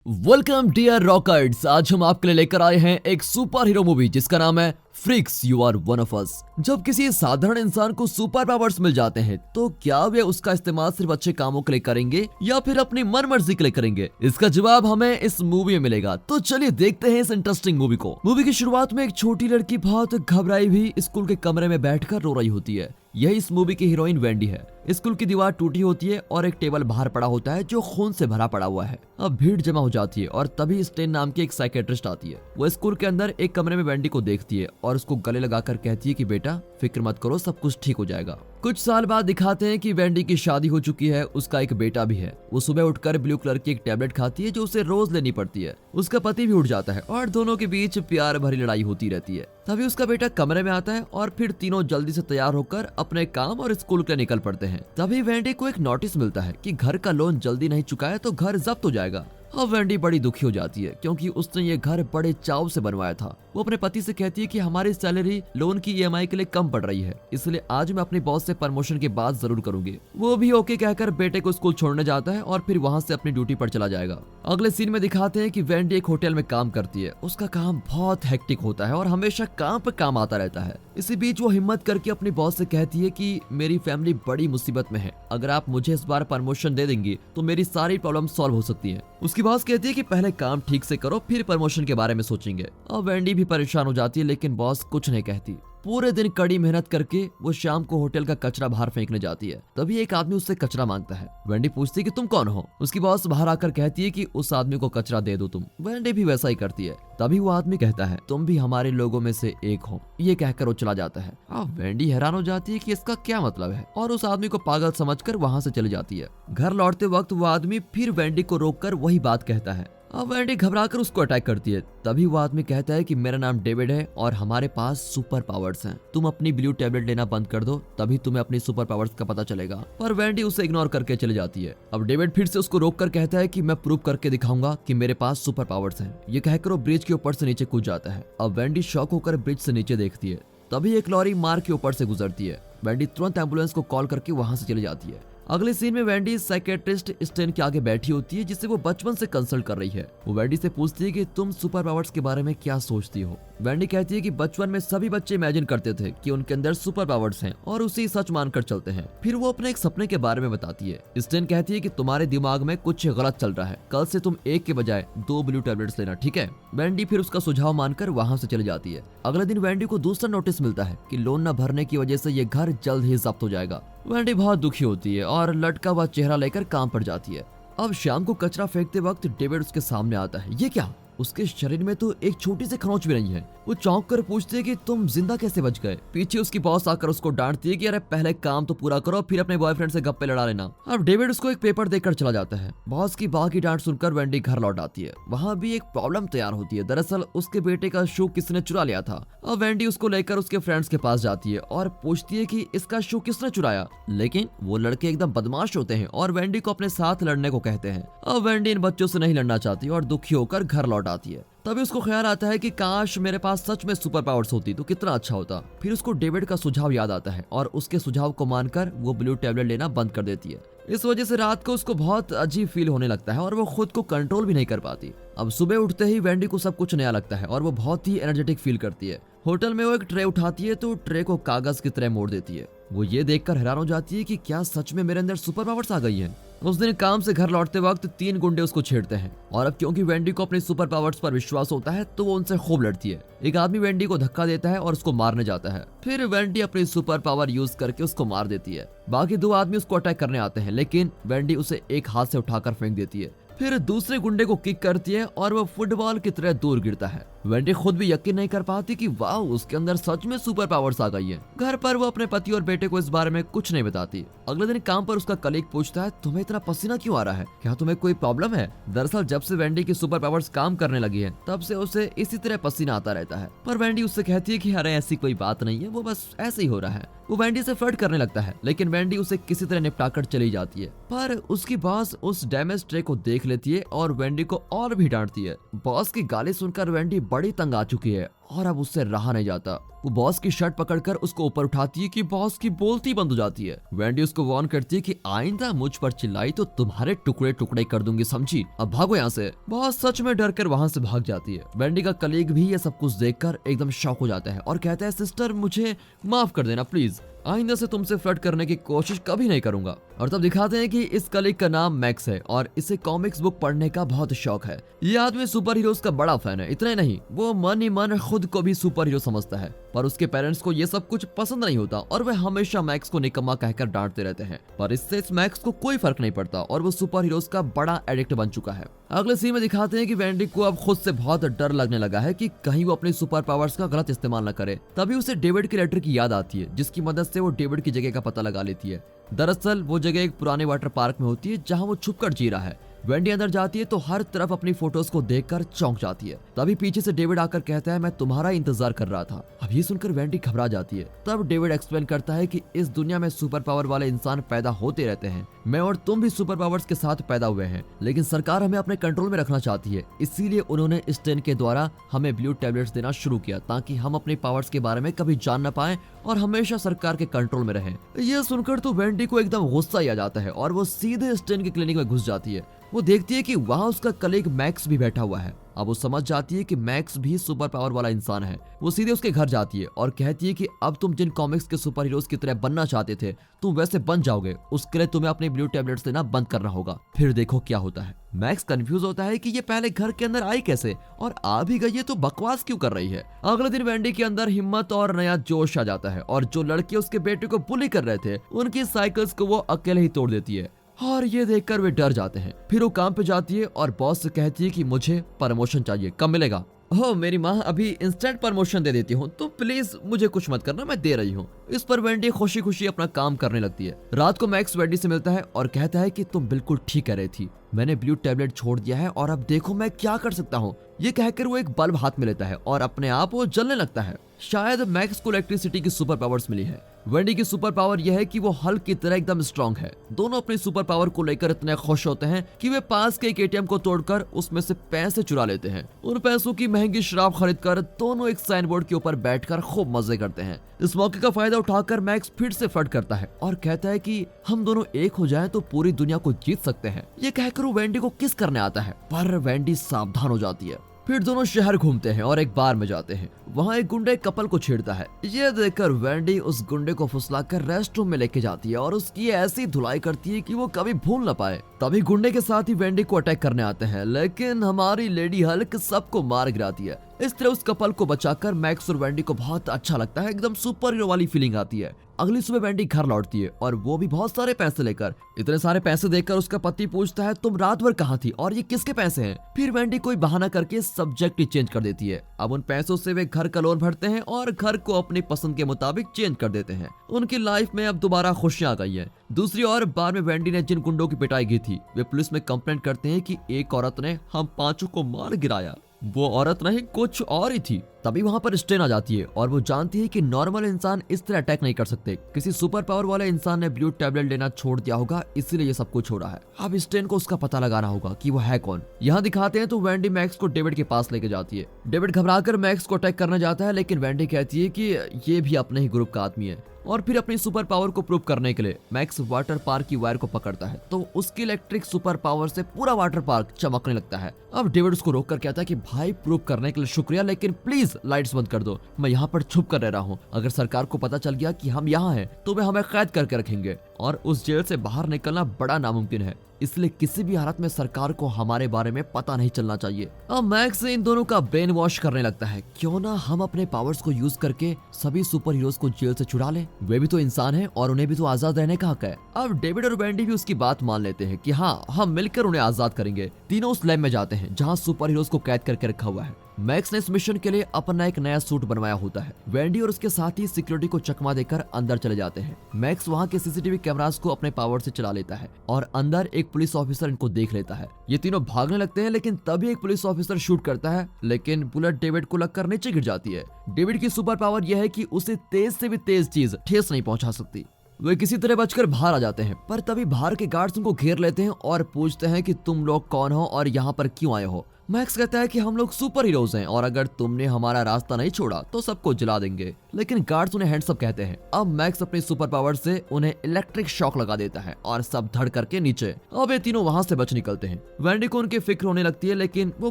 Welcome dear रॉकर्ट्स। आज हम आपके लिए लेकर आए हैं एक सुपर हीरो मूवी जिसका नाम है freaks you are one of us. जब किसी साधारण इंसान को सुपर पावर्स मिल जाते हैं तो क्या वे उसका इस्तेमाल सिर्फ अच्छे कामों के लिए करेंगे या फिर अपनी मन मर्जी के लिए करेंगे? इसका जवाब हमें इस मूवी में मिलेगा। तो चलिए देखते हैं इस इंटरेस्टिंग मूवी को। मूवी की शुरुआत में एक छोटी लड़की बहुत घबराई हुई स्कूल के कमरे में बैठकर रो रही होती है। यही इस मूवी की हीरोइन वेंडी है। स्कूल की दीवार टूटी होती है और एक टेबल बाहर पड़ा होता है जो खून से भरा पड़ा हुआ है। अब भीड़ जमा हो जाती है और तभी स्टेन नाम की एक साइकेट्रिस्ट आती है। वो स्कूल के अंदर एक कमरे में वेंडी को देखती है और उसको गले लगाकर कहती है कि बेटा फिक्र मत करो, सब कुछ ठीक हो जाएगा। कुछ साल बाद दिखाते हैं कि वेंडी की शादी हो चुकी है, उसका एक बेटा भी है। वो सुबह उठकर ब्लू कलर की एक टैबलेट खाती है जो उसे रोज लेनी पड़ती है। उसका पति भी उठ जाता है और दोनों के बीच प्यार भरी लड़ाई होती रहती है। तभी उसका बेटा कमरे में आता है और फिर तीनों जल्दी से तैयार होकर अपने काम और स्कूल के लिए निकल पड़ते हैं। तभी वेंडी को एक नोटिस मिलता है कि घर का लोन जल्दी नहीं चुकाया तो घर जब्त हो जाएगा। अब वेंडी बड़ी दुखी हो जाती है क्योंकि उसने ये घर बड़े चाव से बनवाया था। वो अपने पति से कहती है कि हमारी सैलरी लोन की ईएमआई के लिए कम पड़ रही है, इसलिए आज मैं अपनी बॉस से प्रमोशन की बात जरूर करूंगी। वो भी ओके कहकर बेटे को स्कूल छोड़ने जाता है और फिर वहां से अपनी ड्यूटी पर चला जाएगा। अगले सीन में दिखाते हैं कि वेंडी एक होटल में काम करती है। उसका काम बहुत हेक्टिक होता है और हमेशा काम पे काम आता रहता है। इसी बीच वो हिम्मत करके अपनी बॉस से कहती है कि मेरी फैमिली बड़ी मुसीबत में है, अगर आप मुझे इस बार प्रमोशन दे देंगी तो मेरी सारी प्रॉब्लम सॉल्व हो सकती है। उसकी बॉस कहती है कि पहले काम ठीक से करो फिर प्रमोशन के बारे में सोचेंगे। अब वेंडी भी परेशान हो जाती है लेकिन बॉस कुछ नहीं कहती। पूरे दिन कड़ी मेहनत करके वो शाम को होटल का कचरा बाहर फेंकने जाती है। तभी एक आदमी उससे कचरा मांगता है। वेंडी पूछती है कि तुम कौन हो? उसकी बॉस बाहर आकर कहती है कि उस आदमी को कचरा दे दो तुम। वेंडी भी वैसा ही करती है। तभी वो आदमी कहता है तुम भी हमारे लोगों में से एक हो। ये कहकर वो चला जाता है। अब वेंडी हैरान हो जाती है कि इसका क्या मतलब है और उस आदमी को पागल समझकर वहां से चली जाती है। घर लौटते वक्त वो आदमी फिर वेंडी को रोककर वही बात कहता है। अब वेंडी घबराकर उसको अटैक करती है। तभी वो आदमी कहता है कि मेरा नाम डेविड है और हमारे पास सुपर पावर्स हैं। तुम अपनी ब्लू टैबलेट लेना बंद कर दो, तभी तुम्हें अपनी सुपर पावर्स का पता चलेगा। पर वेंडी उसे इग्नोर करके चली जाती है। अब डेविड फिर से उसको रोककर कहता है कि मैं प्रूव करके दिखाऊंगा कि मेरे पास सुपर पावर्स हैं। ये कहकर वो ब्रिज के ऊपर से नीचे कूद जाता है। अब वेंडी शॉक होकर ब्रिज से नीचे देखती है। तभी एक लॉरी मार्ग के ऊपर से गुजरती है। वेंडी तुरंत एम्बुलेंस को कॉल करके वहां से चली जाती है। अगले सीन में वेंडी साइकेट्रिस्ट स्टेन के आगे बैठी होती है जिससे वो बचपन से कंसल्ट कर रही है। वो वेंडी से पूछती है कि तुम सुपर पावर्स के बारे में क्या सोचती हो? वेंडी कहती है कि बचपन में सभी बच्चे इमेजिन करते थे कि उनके अंदर सुपर पावर्स हैं और उसे सच मानकर चलते हैं। फिर वो अपने एक सपने के बारे में बताती है। स्टेन कहती है कि तुम्हारे दिमाग में कुछ गलत चल रहा है, कल से तुम एक के बजाय 2 ब्लू टैबलेट्स लेना, ठीक है? वेंडी फिर उसका सुझाव मानकर वहां से चली जाती है। अगले दिन वेंडी को दूसरा नोटिस मिलता है कि लोन न भरने की वजह से ये घर जल्द ही जब्त हो जाएगा। वेंडी बहुत दुखी होती है और लटका हुआ चेहरा लेकर काम पर जाती है। अब शाम को कचरा फेंकते वक्त डेविड उसके सामने आता है। ये क्या? उसके शरीर में तो एक छोटी सी खरोंच भी नहीं है। वो चौंक कर पूछती है कि तुम जिंदा कैसे बच गए? पीछे उसकी बॉस आकर उसको डांटती है कि अरे पहले काम तो पूरा करो फिर अपने बॉयफ्रेंड से गप्पे लड़ा लेना। अब डेविड उसको एक पेपर देकर चला जाता है। बॉस की बाकी डांट सुनकर वेंडी घर लौट आती है। वहाँ भी एक प्रॉब्लम तैयार होती है। दरअसल उसके बेटे का शू किसी ने चुरा लिया था। अब वेंडी उसको लेकर उसके फ्रेंड्स के पास जाती है और पूछती है कि इसका शू किसने चुराया, लेकिन वो लड़के एकदम बदमाश होते हैं और वेंडी को अपने साथ लड़ने को कहते हैं। अब वेंडी इन बच्चों से नहीं लड़ना चाहती और दुखी होकर घर लौट आती है। तभी उसको ख्याल आता है कि काश मेरे पास सच में सुपर पावर्स होती तो कितना अच्छा होता। फिर उसको डेविड का सुझाव याद आता है और उसके सुझाव को मानकर वो ब्लू टैबलेट लेना बंद कर देती है। इस वजह से रात को उसको बहुत अजीब फील होने लगता है और वो खुद को कंट्रोल भी नहीं कर पाती। अब सुबह उठते ही वेंडी को सब कुछ नया लगता है और वो बहुत ही एनर्जेटिक फील करती है। होटल में वो एक ट्रे उठाती है तो ट्रे को कागज की तरह मोड़ देती है। वो ये देखकर हैरान हो जाती है कि क्या सच में मेरे अंदर सुपर पावर्स आ गई हैं। उस दिन काम से घर लौटते वक्त 3 गुंडे उसको छेड़ते हैं और अब क्योंकि वेंडी को अपनी सुपर पावर्स पर विश्वास होता है तो वो उनसे खूब लड़ती है। एक आदमी वेंडी को धक्का देता है और उसको मारने जाता है। फिर वेंडी अपनी सुपर पावर यूज करके उसको मार देती है। बाकी 2 आदमी उसको अटैक करने आते हैं लेकिन वेंडी उसे एक हाथ से उठाकर फेंक देती है। फिर दूसरे गुंडे को किक करती है और वो फुटबॉल की तरह दूर गिरता है। वेंडी खुद भी यकीन नहीं कर पाती कि वाह उसके अंदर सच में सुपर पावर्स आ गई है। घर पर वो अपने पति और बेटे को इस बारे में कुछ नहीं बताती। अगले दिन काम पर उसका कलीग पूछता है तुम्हें इतना पसीना क्यों आ रहा है, क्या तुम्हें कोई प्रॉब्लम है? दरअसल जब से वेंडी की सुपर पावर्स काम करने लगी है तब से उसे इसी तरह पसीना आता रहता है। पर वेंडी उससे कहती है कि अरे ऐसी कोई बात नहीं है, वो बस ऐसे ही हो रहा है। वो वेंडी से फ्लर्ट करने लगता है लेकिन वेंडी उसे किसी तरह निपटाकर चली जाती है। पर उसकी बॉस उस डैमेज ट्रे को देख लेती है और वेंडी को और भी डांटती है। बॉस की गाली सुनकर वेंडी बड़ी तंग आ चुकी है और अब उससे रहा नहीं जाता। वो बॉस की शर्ट पकड़कर उसको ऊपर उठाती है कि बॉस की बोलती बंद हो जाती है। वेंडी उसको वार्न करती है कि आइंदा मुझ पर चिल्लाई तो तुम्हारे टुकड़े टुकड़े कर दूंगी, समझी? अब भागो यहाँ से। बॉस सच में डर कर वहाँ से भाग जाती है। वेंडी का कलीग भी ये सब कुछ देखकर एकदम शॉक हो जाता है और कहता है सिस्टर मुझे माफ कर देना प्लीज, आइंदा से तुमसे फ्लर्ट करने की कोशिश कभी नहीं करूंगा। और तब दिखाते हैं कि इस कलीग का नाम मैक्स है और इसे कॉमिक्स बुक पढ़ने का बहुत शौक है। ये आदमी सुपर हीरोज का बड़ा फैन है। इतना ही नहीं, वो मन ही मन खुद को भी सुपर हीरो समझता है, पर उसके पेरेंट्स को ये सब कुछ पसंद नहीं होता और वे हमेशा मैक्स को निकम्मा कहकर डांटते रहते हैं। पर इससे इस मैक्स को कोई फर्क नहीं पड़ता और वो सुपर हीरोज का बड़ा एडिक्ट बन चुका है। अगले सीन में दिखाते हैं कि वेंडी को अब खुद से बहुत डर लगने लगा है कि कहीं वो अपने सुपर पावर्स का गलत इस्तेमाल न करे। तभी उसे डेविड के लेटर की याद आती है, जिसकी मदद से वो डेविड की जगह का पता लगा लेती है। दरअसल वो जगह एक पुराने वाटर पार्क में होती है जहां वो छुपकर जी रहा है। वेंडी अंदर जाती है तो हर तरफ अपनी फोटोज को देखकर चौंक जाती है। तभी पीछे से डेविड आकर कहता है मैं तुम्हारा इंतजार कर रहा था। अब ये सुनकर वेंडी घबरा जाती है। तब डेविड एक्सप्लेन करता है कि इस दुनिया में सुपर पावर वाले इंसान पैदा होते रहते हैं, मैं और तुम भी सुपर पावर्स के साथ पैदा हुए हैं, लेकिन सरकार हमें अपने कंट्रोल में रखना चाहती है, इसीलिए उन्होंने स्टेन के द्वारा हमें ब्लू टैबलेट्स देना शुरू किया ताकि हम अपने पावर्स के बारे में कभी जान न पाए और हमेशा सरकार के कंट्रोल में रहें। यह सुनकर तो वेंडी को एकदम गुस्सा ही आ जाता है और वो सीधे स्टेन के क्लिनिक में घुस जाती है। वो देखती है कि वहाँ उसका कलीग मैक्स भी बैठा हुआ है। अब वो समझ जाती है कि मैक्स भी सुपर पावर वाला इंसान है। वो सीधे उसके घर जाती है और कहती है कि अब तुम जिन कॉमिक्स के सुपर हीरोज की तरह बनना चाहते थे तुम वैसे बन जाओगे, उसके लिए तुम्हें अपनी ब्लू टैबलेट्स लेना बंद करना होगा, फिर देखो क्या होता है। मैक्स कंफ्यूज होता है कि ये पहले घर के अंदर आई कैसे और आ भी गई है तो बकवास क्यों कर रही है। अगले दिन वेंडी के अंदर हिम्मत और नया जोश आ जाता है और जो लड़के उसके बेटे को बुली कर रहे थे उनकी साइकिल्स को वो अकेले ही तोड़ देती है और ये देखकर वे डर जाते हैं। फिर वो काम पे जाती है और बॉस से कहती है कि मुझे प्रमोशन चाहिए, कब मिलेगा? हो मेरी माँ अभी इंस्टेंट प्रमोशन दे देती हूँ, तो प्लीज मुझे कुछ मत करना, मैं दे रही हूँ। इस पर वेंडी खुशी खुशी अपना काम करने लगती है। रात को मैक्स वेंडी से मिलता है और कहता है कि तुम बिल्कुल ठीक कह रही थी, मैंने ब्लू टैबलेट छोड़ दिया है और अब देखो मैं क्या कर सकता हूँ। ये कहकर वो एक बल्ब हाथ में लेता है और अपने आप वो जलने लगता है। शायद मैक्स को इलेक्ट्रिसिटी की सुपर पावर्स मिली है। वेंडी की सुपर पावर यह है कि वो हल्क की तरह एकदम स्ट्रांग है। दोनों अपनी सुपर पावर को लेकर इतने खुश होते हैं कि वे पास के एक एटीएम को तोड़कर उसमें से पैसे चुरा लेते हैं। उन पैसों की महंगी शराब खरीदकर दोनों एक साइन बोर्ड के ऊपर बैठकर खूब मजे करते हैं। इस मौके का फायदा उठाकर मैक्स फिर से फ्लर्ट करता है और कहता है कि हम दोनों एक हो जाएं तो पूरी दुनिया को जीत सकते हैं। ये कहकर वो वेंडी को किस करने आता है, पर वेंडी सावधान हो जाती है। फिर दोनों शहर घूमते हैं और एक बार में जाते हैं। वहाँ एक गुंडा एक कपल को छेड़ता है। ये देखकर वेंडी उस गुंडे को फुसलाकर रेस्ट रूम में लेके जाती है और उसकी ऐसी धुलाई करती है कि वो कभी भूल न पाए। तभी गुंडे के साथ ही वेंडी को अटैक करने आते हैं, लेकिन हमारी लेडी हल्क सबको मार गिराती है। इस तरह उस कपल को बचाकर मैक्स और वेंडी को बहुत अच्छा लगता है, एकदम सुपर हीरो वाली फीलिंग आती है। अगली सुबह वेंडी घर लौटती है और वो भी बहुत सारे पैसे लेकर। इतने सारे पैसे देखकर उसका पति पूछता है तुम रात भर कहाँ थी और ये किसके पैसे हैं? फिर वेंडी कोई बहाना करके सब्जेक्ट ही चेंज कर देती है। अब उन पैसों से वे घर का लोन भरते हैं और घर को अपनी पसंद के मुताबिक चेंज कर देते हैं। उनकी लाइफ में अब दोबारा खुशियां आ गई है। दूसरी ओर बाद में वेंडी ने जिन गुंडों की पिटाई की थी वे पुलिस में कंप्लेंट करते हैं कि एक औरत ने हम पांचों को मार गिराया। वो औरत नहीं कुछ और ही थी। तभी वहाँ पर स्टेन आ जाती है और वो जानती है कि नॉर्मल इंसान इस तरह अटैक नहीं कर सकते। किसी सुपर पावर वाले इंसान ने ब्लू टैबलेट लेना छोड़ दिया होगा, इसीलिए ये सब कुछ हो रहा है। अब स्टेन को उसका पता लगाना होगा कि वो है कौन। यहाँ दिखाते हैं तो वेंडी मैक्स को डेविड के पास लेके जाती है। डेविड घबराकर मैक्स को अटैक करना चाहता है, लेकिन वेंडी कहती है कि ये भी अपने ही ग्रुप का आदमी है। और फिर अपनी सुपर पावर को प्रूव करने के लिए मैक्स वाटर पार्क की वायर को पकड़ता है तो उसकी इलेक्ट्रिक सुपर पावर से पूरा वाटर पार्क चमकने लगता है। अब डेविड उसको रोक कर कहता है कि भाई प्रूव करने के लिए शुक्रिया, लेकिन प्लीज लाइट्स बंद कर दो, मैं यहाँ पर छुप कर रह रहा हूँ। अगर सरकार को पता चल गया कि हम यहाँ हैं तो वे हमें कैद करके रखेंगे और उस जेल से बाहर निकलना बड़ा नामुमकिन है, इसलिए किसी भी हालत में सरकार को हमारे बारे में पता नहीं चलना चाहिए। अब मैक्स इन दोनों का ब्रेन वॉश करने लगता है, क्यों ना हम अपने पावर्स को यूज करके सभी सुपर हीरोज को जेल से छुड़ा लें, वे भी तो इंसान हैं और उन्हें भी तो आजाद रहने का हक है। अब डेविड और वेंडी भी उसकी बात मान लेते हैं कि हाँ हम मिलकर उन्हें आजाद करेंगे। तीनों उस लैब में जाते हैं जहाँ सुपर हीरोज को कैद करके रखा हुआ है। मैक्स ने इस मिशन के लिए अपना एक नया सूट बनवाया होता है। वेंडी और उसके साथी सिक्योरिटी को चकमा देकर अंदर चले जाते हैं। मैक्स वहाँ के सीसीटीवी कैमरास को अपने पावर से चला लेता है और अंदर एक पुलिस ऑफिसर इनको देख लेता है। ये तीनों भागने लगते हैं, लेकिन तभी एक पुलिस ऑफिसर शूट करता है, लेकिन बुलेट डेविड को लगकर नीचे गिर जाती है। डेविड की सुपर पावर यह है कि उसे तेज से भी तेज चीज ठेस नहीं पहुंचा सकती। वे किसी तरह बचकर बाहर आ जाते हैं, पर तभी बाहर के गार्ड्स उनको घेर लेते हैं और पूछते हैं कि तुम लोग कौन हो और यहाँ पर क्यों आए हो। मैक्स कहता है कि हम लोग सुपर हीरोज हैं और अगर तुमने हमारा रास्ता नहीं छोड़ा तो सबको जला देंगे, लेकिन गार्ड्स उन्हें हैंड्स अप कहते हैं। अब मैक्स अपनी सुपर पावर से उन्हें इलेक्ट्रिक शॉक लगा देता है और सब धड़ करके नीचे। अब ये तीनों वहाँ से बच निकलते हैं। वेंडी को उनकी फिक्र होने लगती है, लेकिन वो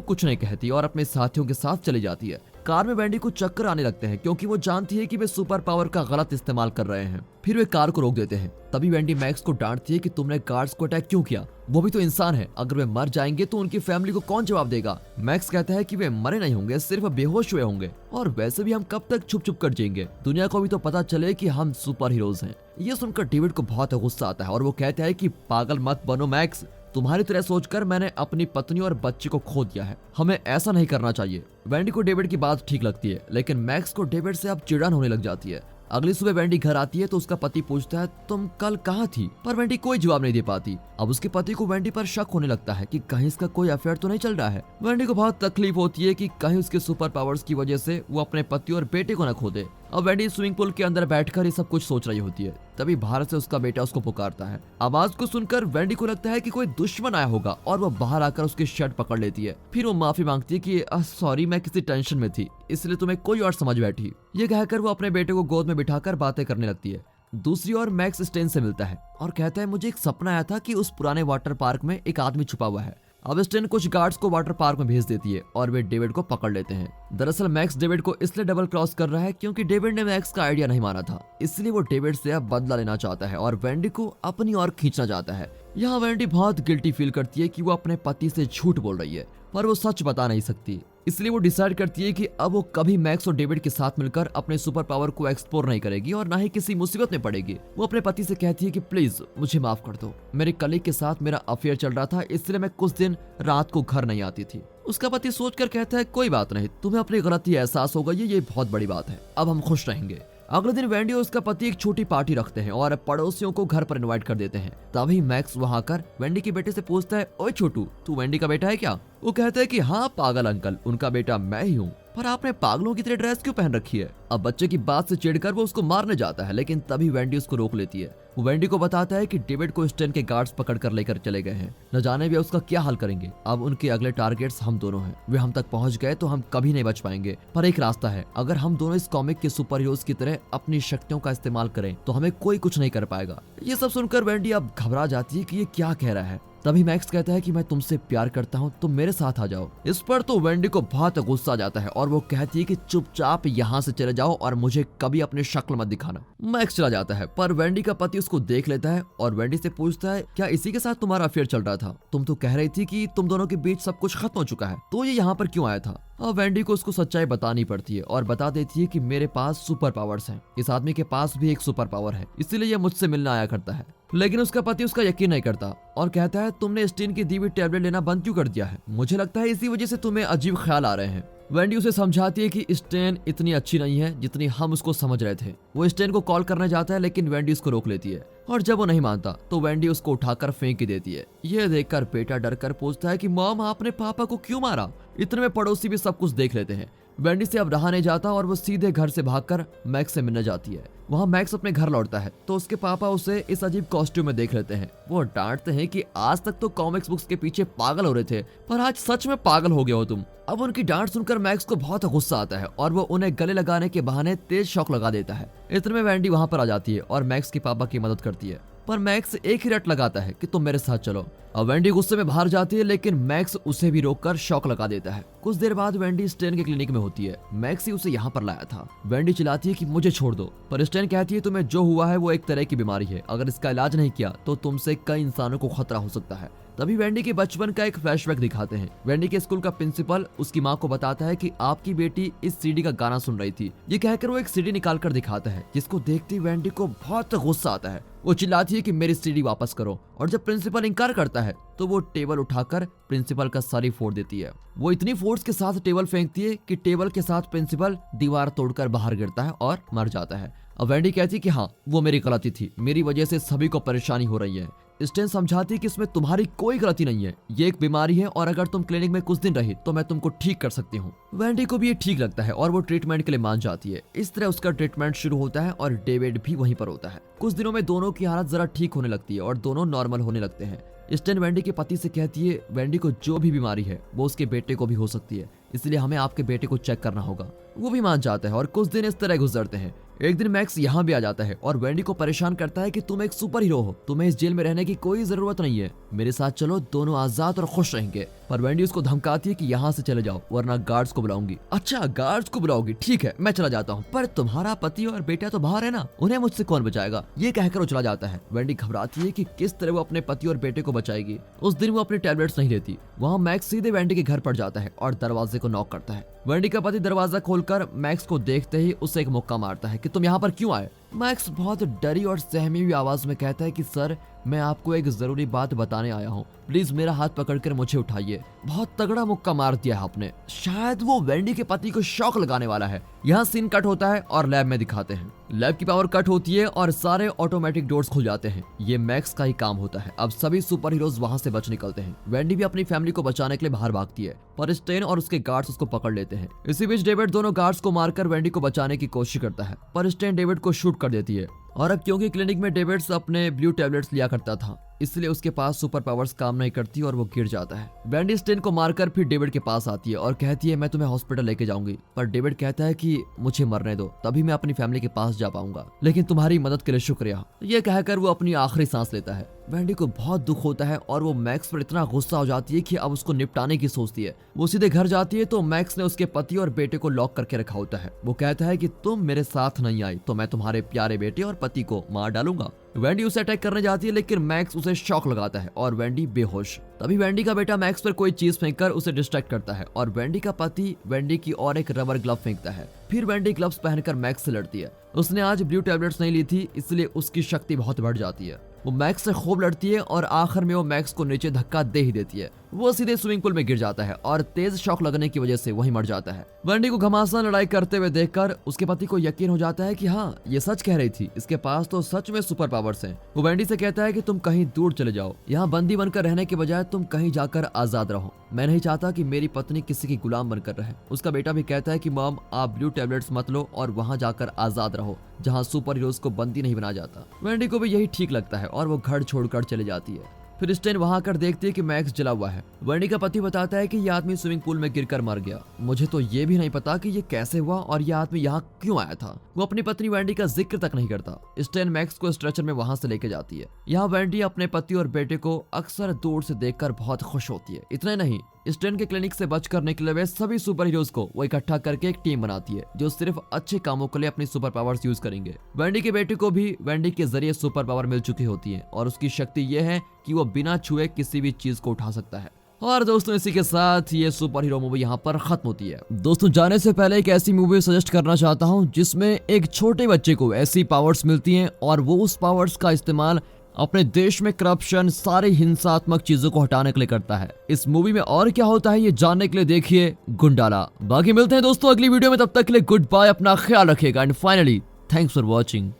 कुछ नहीं कहती और अपने साथियों के साथ चली जाती है। कार में वेंडी को चक्कर आने लगते हैं क्योंकि वो जानती है कि वे सुपर पावर का गलत इस्तेमाल कर रहे हैं। फिर वे कार को रोक देते हैं। तभी वेंडी मैक्स को डांटती है कि तुमने गार्ड्स को अटैक क्यों किया, वो भी तो इंसान है, अगर वे मर जाएंगे तो उनकी फैमिली को कौन जवाब देगा। मैक्स कहता है कि वे मरे नहीं होंगे, सिर्फ बेहोश हुए होंगे और वैसे भी हम कब तक छुप छुप कर जिएंगे, दुनिया को भी तो पता चले कि हम सुपर हीरोज हैं। ये सुनकर डेविड को बहुत गुस्सा आता है और वो कहता है कि पागल मत बनो मैक्स, तुम्हारी तरह सोचकर मैंने अपनी पत्नी और बच्चे को खो दिया है, हमें ऐसा नहीं करना चाहिए। वेंडी को डेविड की बात ठीक लगती है, लेकिन मैक्स को डेविड से अब चिड़न होने लग जाती है। अगली सुबह वेंडी घर आती है तो उसका पति पूछता है तुम कल कहाँ थी, पर वेंडी कोई जवाब नहीं दे पाती। अब उसके पति को वेंडी पर शक होने लगता है कि कहीं इसका कोई अफेयर तो नहीं चल रहा है। वेंडी को बहुत तकलीफ होती है कि कहीं उसके सुपर पावर्स की वजह से वो अपने पति और बेटे को न खो दे। अब वेंडी स्विमिंग पूल के अंदर बैठकर ये सब कुछ सोच रही होती है। तभी बाहर से उसका बेटा उसको पुकारता है। आवाज को सुनकर वेंडी को लगता है कि कोई दुश्मन आया होगा और वो बाहर आकर उसकी शर्ट पकड़ लेती है। फिर वो माफी मांगती है कि सॉरी, मैं किसी टेंशन में थी, इसलिए तुम्हें कोई और समझ बैठी। ये कहकर वो अपने बेटे को गोद में बिठाकर बातें करने लगती है। दूसरी ओर मैक्स स्टेन से मिलता है और कहता है मुझे एक सपना आया था कि उस पुराने वाटर पार्क में एक आदमी छुपा हुआ है। अब स्टेन कुछ गार्ड्स को वाटर पार्क में भेज देती है और वे डेविड को पकड़ लेते हैं। दरअसल मैक्स डेविड को इसलिए डबल क्रॉस कर रहा है क्योंकि डेविड ने मैक्स का आइडिया नहीं माना था, इसलिए वो डेविड से अब बदला लेना चाहता है और वेंडी को अपनी ओर खींचना चाहता है। यहाँ वेंडी बहुत गिल्टी फील करती है कि वो अपने पति से झूठ बोल रही है, पर वो सच बता नहीं सकती, इसलिए वो डिसाइड करती है कि अब वो कभी मैक्स और डेविड के साथ मिलकर अपने सुपर पावर को एक्सप्लोर नहीं करेगी और ना ही किसी मुसीबत में पड़ेगी। वो अपने पति से कहती है कि प्लीज मुझे माफ कर दो, मेरे कलीग के साथ मेरा अफेयर चल रहा था, इसलिए मैं कुछ दिन रात को घर नहीं आती थी। उसका पति सोचकर कहता है कोई बात नहीं, तुम्हें अपनी गलती एहसास हो गई है, ये बहुत बड़ी बात है, अब हम खुश रहेंगे। अगले दिन वेंडी और उसका पति एक छोटी पार्टी रखते हैं और पड़ोसियों को घर पर इनवाइट कर देते हैं। तभी मैक्स वहां आकर वेंडी के बेटे से पूछता है ओए छोटू, तू वेंडी का बेटा है क्या? वो कहता है कि हाँ पागल अंकल, उनका बेटा मैं ही हूँ, पर आपने पागलों की तरह ड्रेस क्यों पहन रखी है? अब बच्चे की बात से चिढ़कर वो उसको मारने जाता है, लेकिन तभी वेंडी उसको रोक लेती है। वो वेंडी को बताता है कि डेविड को स्टेन के गार्ड्स पकड़ कर लेकर चले गए हैं, न जाने वे उसका क्या हाल करेंगे। अब उनके अगले टारगेट्स हम दोनों हैं, वे हम तक पहुंच गए तो हम कभी नहीं बच पाएंगे, पर एक रास्ता है, अगर हम दोनों इस कॉमिक के सुपर हीरोज की तरह अपनी शक्तियों का इस्तेमाल करें तो हमें कोई कुछ नहीं कर पाएगा। ये सब सुनकर वेंडी अब घबरा जाती है कि ये क्या कह रहा है। तभी मैक्स कहता है कि मैं तुमसे प्यार करता हूँ, तुम मेरे साथ आ जाओ। इस पर तो वेंडी को बहुत गुस्सा आ जाता है और वो कहती है कि चुपचाप यहाँ से चले जाओ और मुझे कभी अपनी शक्ल मत दिखाना। मैक्स चला जाता है, पर वेंडी का पति उसको देख लेता है और वेंडी से पूछता है क्या इसी के साथ तुम्हारा अफेयर चल रहा था? तुम तो कह रही थी कि तुम दोनों के बीच सब कुछ खत्म हो चुका है, तो ये यहाँ पर क्यों आया था? अब वेंडी को उसको सच्चाई बतानी पड़ती है और बता देती है कि मेरे पास सुपर पावर्स हैं, इस आदमी के पास भी एक सुपर पावर है, इसीलिए ये मुझसे मिलने आया करता है। लेकिन उसका पति उसका यकीन नहीं करता और कहता है तुमने स्टेन की दी हुई टैबलेट लेना बंद क्यों कर दिया है? मुझे लगता है इसी वजह से तुम्हें अजीब ख्याल आ रहे हैं। वेंडी उसे समझाती है कि स्टेन इतनी अच्छी नहीं है जितनी हम उसको समझ रहे थे। वो स्टेन को कॉल करना चाहता है, लेकिन वेंडी उसको रोक लेती है और जब वो नहीं मानता तो वेंडी उसको उठाकर फेंक ही देती है। यह देखकर बेटा डरकर पूछता है कि मॉम आपने पापा को क्यों मारा? इतने में पड़ोसी भी सब कुछ देख लेते हैं। वेंडी से अब रहा नहीं जाता और वो सीधे घर से भागकर मैक्स से मिलने जाती है। वहाँ मैक्स अपने घर लौटता है तो उसके पापा उसे इस अजीब कॉस्ट्यूम में देख लेते हैं। वो डांटते हैं कि आज तक तो कॉमिक्स बुक्स के पीछे पागल हो रहे थे, पर आज सच में पागल हो गए हो तुम। अब उनकी डांट सुनकर मैक्स को बहुत गुस्सा आता है और वो उन्हें गले लगाने के बहाने तेज शॉक लगा देता है। इतने में वेंडी वहाँ पर आ जाती है और मैक्स के पापा की मदद करती है, पर मैक्स एक ही रट लगाता है कि तुम मेरे साथ चलो। अब वेंडी गुस्से में बाहर जाती है, लेकिन मैक्स उसे भी रोककर शॉक लगा देता है। कुछ देर बाद वेंडी स्टेन के क्लिनिक में होती है। मैक्स ही उसे यहाँ पर लाया था। वेंडी चिल्लाती है कि मुझे छोड़ दो, पर स्टेन कहती है तुम्हें जो हुआ है वो एक तरह की बीमारी है, अगर इसका इलाज नहीं किया तो तुमसे कई इंसानों को खतरा हो सकता है। तभी वेंडी के बचपन का एक फ्लैशबैक दिखाते हैं। वेंडी के स्कूल का प्रिंसिपल उसकी माँ को बताता है कि आपकी बेटी इस सीडी का गाना सुन रही थी। ये कहकर वो एक सीडी निकाल कर दिखाता है, जिसको देखते वेंडी को बहुत गुस्सा आता है। वो चिल्लाती है कि मेरी सीडी वापस करो, और जब प्रिंसिपल इनकार करता है तो वो टेबल उठाकर प्रिंसिपल का सर ही फोड़ देती है। वो इतनी फोर्स के साथ टेबल फेंकती है कि टेबल के साथ प्रिंसिपल दीवार तोड़कर बाहर गिरता है और मर जाता है। अब वेंडी कहती है कि हाँ वो मेरी गलती थी, मेरी वजह से सभी को परेशानी हो रही है। स्टेन समझाती है कि इसमें तुम्हारी कोई गलती नहीं है, ये एक बीमारी है और अगर तुम क्लिनिक में कुछ दिन रही तो मैं तुमको ठीक कर सकती हूँ। वेंडी को भी ये ठीक लगता है और वो ट्रीटमेंट के लिए मान जाती है। इस तरह उसका ट्रीटमेंट शुरू होता है और डेविड भी वहीं पर होता है। कुछ दिनों में दोनों की हालत जरा ठीक होने लगती है और दोनों नॉर्मल होने लगते हैं। स्टेन वेंडी के पति से कहती है वेंडी को जो भी बीमारी है वो उसके बेटे को भी हो सकती है, इसलिए हमें आपके बेटे को चेक करना होगा। वो भी मान जाता है और कुछ दिन इस तरह गुजरते हैं। एक दिन मैक्स यहाँ भी आ जाता है और वेंडी को परेशान करता है कि तुम एक सुपर हीरो हो, तुम्हें इस जेल में रहने की कोई जरूरत नहीं है, मेरे साथ चलो, दोनों आजाद और खुश रहेंगे। पर वेंडी उसको धमकाती है कि यहाँ से चले जाओ वरना गार्ड्स को बुलाऊंगी। अच्छा गार्ड्स को बुलाओगी, ठीक है मैं चला जाता हूँ, पर तुम्हारा पति और बेटा तो बाहर है ना, उन्हें मुझसे कौन बचाएगा। ये कहकर वो चला जाता है। वेंडी घबराती है कि किस तरह वो अपने पति और बेटे को बचाएगी। उस दिन वो अपने टैबलेट्स नहीं लेती। वहाँ मैक्स सीधे वेंडी के घर पर जाता है और दरवाजे को नॉक करता है। वेंडी का पति दरवाजा खोलकर मैक्स को देखते ही उसे एक मुक्का मारता है कि तुम यहाँ पर क्यों आए। मैक्स बहुत डरी और सहमी हुई आवाज में कहता है कि सर मैं आपको एक जरूरी बात बताने आया हूँ, प्लीज मेरा हाथ पकड़कर मुझे उठाइए। बहुत तगड़ा मुक्का मार दिया है आपने। शायद वो वेंडी के पति को शॉक लगाने वाला है। यहाँ सीन कट होता है और लैब में दिखाते हैं। लैब की पावर कट होती है और सारे ऑटोमेटिक डोर्स खुल जाते हैं। ये मैक्स का ही काम होता है। अब सभी सुपर हीरोज वहाँ से बच निकलते हैं। वेंडी भी अपनी फैमिली को बचाने के लिए बाहर भागती है, पर स्टेन और उसके गार्ड्स उसको पकड़ लेते हैं। इसी बीच डेविड दोनों गार्ड्स को मारकर वेंडी को बचाने की कोशिश करता है, पर स्टेन डेविड को शूट कर देती है। और अब क्योंकि क्लिनिक में डेविड अपने ब्लू टैबलेट्स लिया करता था, इसलिए उसके पास सुपर पावर्स काम नहीं करती और वो गिर जाता है। वेंडी स्टेन को मारकर फिर डेविड के पास आती है और कहती है मैं तुम्हें हॉस्पिटल लेके जाऊंगी, पर डेविड कहता है कि मुझे मरने दो, तभी मैं अपनी फैमिली के पास जा पाऊंगा, लेकिन तुम्हारी मदद के लिए शुक्रिया। ये कहकर वो अपनी आखिरी सांस लेता है। वेंडी को बहुत दुख होता है और वो मैक्स पर इतना गुस्सा हो जाती है कि अब उसको निपटाने की सोचती है। वो सीधे घर जाती है तो मैक्स ने उसके पति और बेटे को लॉक करके रखा होता है। वो कहता है कि तुम मेरे साथ नहीं आई तो मैं तुम्हारे प्यारे बेटे और पति को मार डालूंगा। वेंडी उसे अटैक करने जाती है, लेकिन मैक्स उसे शॉक लगाता है और वेंडी बेहोश। तभी वेंडी का बेटा मैक्स पर कोई चीज फेंककर उसे डिस्ट्रैक्ट करता है और वेंडी का पति वेंडी की और एक रबर ग्लव फेंकता है। फिर वेंडी ग्लव्स पहनकर मैक्स से लड़ती है। उसने आज ब्लू टैबलेट्स नहीं ली थी, इसलिए उसकी शक्ति बहुत बढ़ जाती है। वो मैक्स से खूब लड़ती है और आखिर में वो मैक्स को नीचे धक्का दे ही देती है। वो सीधे स्विमिंग पूल में गिर जाता है और तेज शॉक लगने की वजह से वहीं मर जाता है। वेंडी को घमासान लड़ाई करते हुए देखकर उसके पति को यकीन हो जाता है कि हाँ ये सच कह रही थी, इसके पास तो सच में सुपर पावर्स हैं। वो वेंडी से कहता है कि तुम कहीं दूर चले जाओ, यहाँ बंदी बनकर रहने के बजाय तुम कहीं जाकर आजाद रहो। मैं नहीं चाहता कि मेरी पत्नी किसी की गुलाम बनकर रहे। उसका बेटा भी कहता है कि मॉम आप ब्लू टैबलेट्स मत लो और वहाँ जाकर आजाद रहो जहाँ सुपर हीरोज को बंदी नहीं बनाया जाता। वेंडी को भी यही ठीक लगता है और वो घर छोड़कर चली जाती है। फिर स्टेन वहां आकर देखती है कि मैक्स जला हुआ है। वेंडी का पति बताता है कि ये आदमी स्विमिंग पूल में गिरकर मर गया। मुझे तो ये भी नहीं पता कि ये कैसे हुआ और ये आदमी यहाँ क्यों आया था। वो अपनी पत्नी वेंडी का जिक्र तक नहीं करता। स्टेन मैक्स को स्ट्रेचर में वहां से लेके जाती है। यहाँ वेंडी अपने पति और बेटे को अक्सर दूर से देखकर बहुत खुश होती है। इतना ही नहीं, स्टेन के क्लिनिक से बचकर निकले हुए सभी सुपर हीरोज को वो इकट्ठा करके एक टीम बनाती है जो सिर्फ अच्छे कामों के लिए अपनी सुपर पावर्स यूज करेंगे। वेंडी के बेटे को भी वेंडी के जरिए सुपर पावर मिल चुकी होती है और उसकी शक्ति ये है कि वो बिना छुए किसी भी चीज को उठा सकता है। और दोस्तों इसी के साथ ये सुपर हीरो मूवी यहाँ पर खत्म होती है। दोस्तों जाने से पहले एक ऐसी मूवी सजेस्ट करना चाहता हूँ जिसमें एक छोटे बच्चे को ऐसी पावर्स मिलती हैं और वो उस पावर्स का इस्तेमाल अपने देश में करप्शन, सारी हिंसात्मक चीजों को हटाने के लिए करता है। इस मूवी में और क्या होता है ये जानने के लिए देखिए गुंडाला। बाकी मिलते हैं दोस्तों अगली वीडियो में, तब तक के लिए गुड बाय, अपना ख्याल रखिएगा and finally thanks for watching.